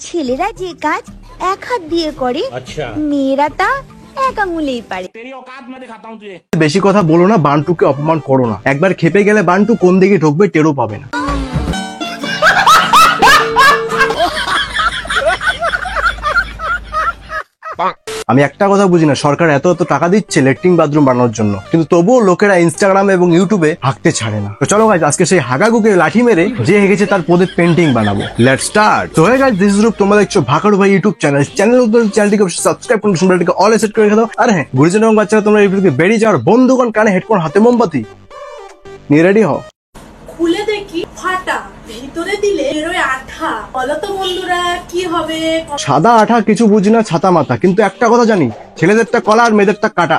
ছেলেরা যে কাজ এক হাত দিয়ে করে, মেয়েরা তা এক আঙুলেই পারে। বেশি কথা বলো না, বান্টুকে অপমান করো না। একবার খেপে গেলে বান্টু কোন দিকে ঢুকবে টেরও পাবে না। আমি একটা কথা বুঝি না, সরকার এত এত টাকা দিচ্ছে লেট্রিন বাথরুম বানানোর জন্য, কিন্তু তবুও লোকেরা ইনস্টাগ্রাম এবং ইউটিউবে হাঁকতে ছাড়ে না। তো চলো গাইজ, আজকে সেই হাগাগুকে লাঠি মেরে যে হেগেছে তার পদে পেন্টিং বানাবো। Let's start. তো হে গাইজ, দিস ইজ রূপ, তোমরা দেখছো ভাকারু ভাই ইউটিউব চ্যানেল। চ্যানেলটিকে সাবস্ক্রাইব করুন, সুন্দরটিকে অল সেট করে রেখে দাও। আর হ্যাঁ, গুরুজন এবং বাচ্চারা তোমরা এই ভিডিওকে বেরিয়ে যাওয়ার বন্ধুগণ, কানে হেডফোন, হাতে মোমবাতি নিয়ে রেডি হও। খুলে দেখি ফাটা, ভিতরে দিলে বেরোয় আঠা। বলো তো বন্ধুরা কি হবে? সাদা আঠা কিছু বুঝি না, ছাতা মাথা, কিন্তু একটা কথা জানি, ছেলেদেরটা কলা আর মেয়েদেরটা কাটা।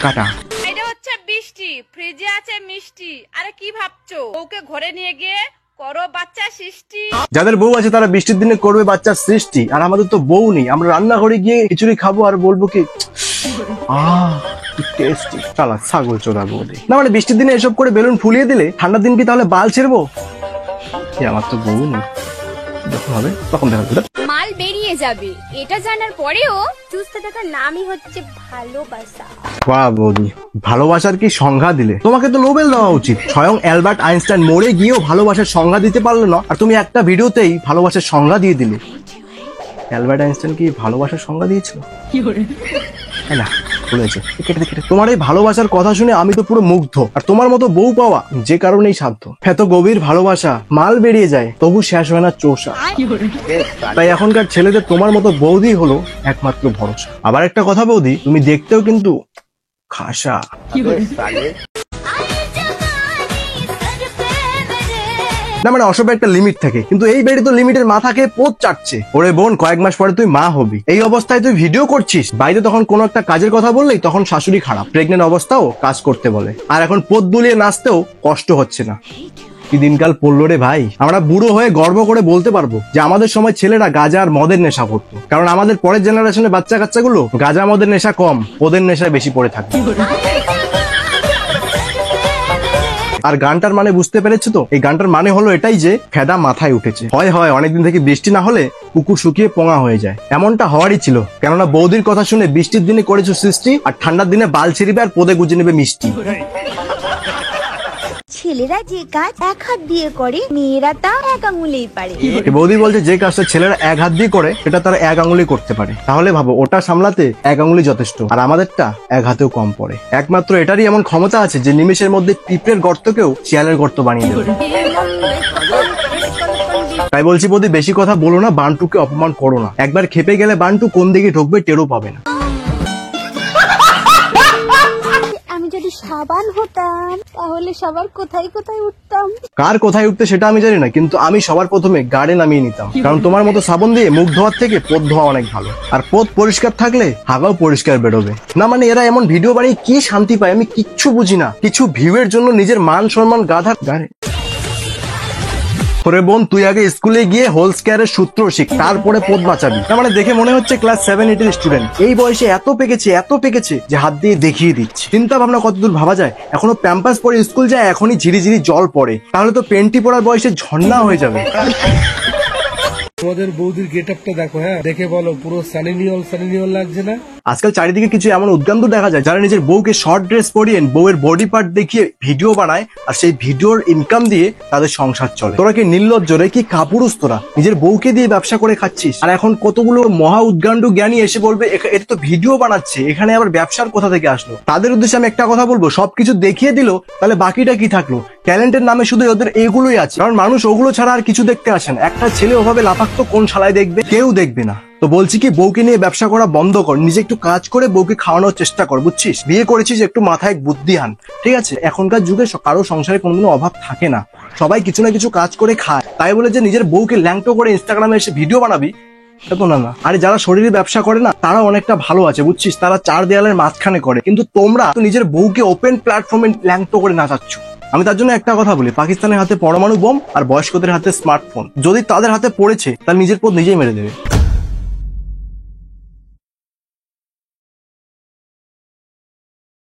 কাটা। এটা হচ্ছে বৃষ্টি, ফ্রিজে আছে মিষ্টি। আরে কি ভাবছো? ওকে ঘরে নিয়ে গিয়ে করো বাচ্চা সৃষ্টি। যাদের বউ আছে তারা বৃষ্টির দিনে করবে বাচ্চার সৃষ্টি, আর আমাদের তো বউ নেই। আমরা রান্নাঘরে গিয়ে খিচুড়ি খাবো আর বলবো কি টেস্টি। চালা ছাগল চোদা বৌদি না, মানে বৃষ্টির দিনে এসব করে বেলুন ফুলিয়ে দিলে ঠান্ডার দিন কি তাহলে বাল ছেড়বো? আমার তো বউ নেই, যখন হবে তখন দেখা যাবে। মাল বেরিয়ে যাবে এটা জানার পরেও চুজতে থাকার নামই হচ্ছে ভালোবাসা। বাহ বৌদি, ভালোবাসার কি সংজ্ঞা দিলে! তোমাকে তো নোবেল দেওয়া উচিত। স্বয়ং অ্যালবার্ট আইনস্টাইন মরে গিয়েও ভালোবাসার সংজ্ঞা দিতে পারলো না, আর তুমি একটা ভিডিওতেই ভালোবাসার সংজ্ঞা দিয়ে দিলে। অ্যালবার্ট আইনস্টাইন কি ভালোবাসার সংজ্ঞা দিয়েছিল? না, ভুলেছে। তোমার এই ভালোবাসার কথা শুনে আমি তো পুরো মুগ্ধ, আর তোমার মতো বউ পাওয়া যে কারণেই সাধ্য। এত গভীর ভালোবাসা, মাল বেরিয়ে যায় তবু শেষ হয় না চোষা। তাই এখনকার ছেলেদের তোমার মতো বৌদি হলো একমাত্র ভরসা। আবার একটা কথা বৌদি, তুমি দেখতেও কিন্তু খাসা। না মানে অসবে একটা লিমিট থাকে, কিন্তু এই বেড়ি তো লিমিটের মাথাকে পোত চাটছে। ওরে বোন, কয়েক মাস পরে তুই মা হবি, এই অবস্থায় তুই ভিডিও করছিস। বাইরে তখন কোনো একটা কাজের কথা বললেই তখন শাশুড়ি খারাপ, প্রেগনেন্ট অবস্থাও কাজ করতে বলে, আর এখন পোত বুলিয়ে নাচতেও কষ্ট হচ্ছে না। কি দিনকাল পড়লো রে ভাই। আমরা বুড়ো হয়ে গর্ব করে বলতে পারবো যে আমাদের সময় ছেলেরা গাঁজা আর মদের নেশা করতো, কারণ আমাদের পরের জেনারেশনের বাচ্চা কাচ্চাগুলো গাঁজা মদের নেশা কম, ওদের নেশায় বেশি পড়ে থাকে। আর গানটার মানে বুঝতে পেরেছো তো? এই গানটার মানে হলো এটাই যে ফেদা মাথায় উঠেছে। হয় অনেকদিন থেকে বৃষ্টি না হলে পুকুর শুকিয়ে পোঙা হয়ে যায়। এমনটা হওয়ারই ছিল, কেননা বৌদির কথা শুনে বৃষ্টির দিনে করেছো সৃষ্টি, আর ঠান্ডার দিনে বাল ছিড়িবে আর পদে গুজে নেবে মিষ্টি। ছেলেরা যে কাজ এক হাত দিয়ে করে, মেয়েরা তা এক আঙুলেই পারে। বৌদি বলছে যে কাজটা ছেলেরা এক হাত দিয়ে করে সেটা তারা এক আঙুলে করতে পারে। তাহলে ভাবো, ওটা সামলাতে এক আঙুলি যথেষ্ট, আর আমাদেরটা এক হাতেও কম পড়ে। একমাত্র এটারই এমন ক্ষমতা আছে যে নিমেষের মধ্যে পিঁপড়ের গর্তকেও শিয়ালের গর্ত বানিয়ে দেবে। তাই বলছি বৌদি, বেশি কথা বলো না, বান্টুকে অপমান করো না। একবার খেপে গেলে বান্টু কোন দিকে ঢুকবে টেরও পাবে না। আমি যদি সাবান হতাম তাহলে সবার কোথায় কোথায় উঠতাম। কার কোথায় উঠতে সেটা আমি জানি না, কিন্তু আমি সবার প্রথমে গাড়ে নামিয়ে নিতাম, কারণ তোমার মতো সাবন দিয়ে মুখ ধোয়ার থেকে পোত ধোয়া অনেক ভালো। আর পোত পরিষ্কার থাকলে হাগাও পরিষ্কার বেরোবে। না মানে এরা এমন ভিডিও বানিয়ে কি শান্তি পায় আমি কিচ্ছু বুঝি না। কিছু ভিউয়ের জন্য নিজের মান সম্মান গাধা গাড়ে। ওরে বোন, তুই আগে স্কুলে গিয়ে হোল স্কয়ারের সূত্র শিখ, তারপরে পদ বাঁচাবি। তার মানে দেখে মনে হচ্ছে ক্লাস 7-8 এর স্টুডেন্ট। এই বয়সে এত পেকেছে যে হাত দিয়ে দেখিয়ে দিচ্ছে। চিন্তা ভাবনা কতদূর ভাবা যায়। এখনো প্যাম্পাস পরে স্কুল যায়, এখনই ঝিরিঝিরি জল পড়ে, তাহলে তো পেন্টি পড়ার বয়সে ঝর্ণা হয়ে যাবে। তোমাদের বৌদির গেটআপটা দেখো, হ্যাঁ দেখে বলো পুরো সানি লিওন লাগছে না? আজকাল চারিদিকে কিছু এমন উদ্গান্ত দেখা যায় যারা নিজের বউকে শর্ট ড্রেস পরিয়ে বউয়ের বডি পার্ট দেখিয়ে ভিডিও বানায়, আর সেই ভিডিওর ইনকাম দিয়ে তাদের সংসার চলে। তোরা কি নির্লজ্জ রে? কি কাপুরুষ তোরা! নিজের বউকে দিয়ে ব্যবসা করে খাচ্ছিস, আর এখন কতগুলো মহা উদ্গান্ত জ্ঞানী এসে বলবে এটা তো ভিডিও বানাচ্ছে, এখানে আবার ব্যবসার কোথা থেকে আসলো? তাদের উদ্দেশ্যে আমি একটা কথা বলবো, সবকিছু দেখিয়ে দিল তাহলে বাকিটা কি থাকলো? ট্যালেন্টের নামে শুধু ওদের এগুলোই আছে, কারণ মানুষ ওগুলো ছাড়া আর কিছু দেখতে আসে না। একটা ছেলে ওভাবে লাফাক্ত কোন শালায় দেখবে? কেউ দেখবে না। তো বলছি কি, বউকে নিয়ে ব্যবসা করা বন্ধ কর, নিজে একটু কাজ করে বউকে খাওয়ানোর চেষ্টা কর, বুঝছিস? বিয়ে করেছিস, একটু মাথায় বুদ্ধি আন, ঠিক আছে? এখনকার যুগে কারো সংসারে কোনোদিনও অভাব থাকে না, সবাই কিছু না কিছু কাজ করে খায়। তাই বলে যে নিজের বউকে ল্যাংটো করে ইনস্টাগ্রামে এসে ভিডিও বানাবি, তো না। আরে যারা শরীরে ব্যবসা করে না তারা অনেকটা ভালো আছে, বুঝছিস? তারা চার দেয়ালের মাঝখানে করে, কিন্তু তোমরা তো নিজের বউকে ওপেন প্ল্যাটফর্মে ল্যাংটো করে নাচাচ্ছ। আমি তার জন্য একটা কথা বলি, পাকিস্তানের হাতে পরমাণু বোম আর বয়স্কদের হাতে স্মার্টফোন যদি তাদের হাতে পড়েছে, তাহলে নিজের পথ নিজেই মেরে দেবে।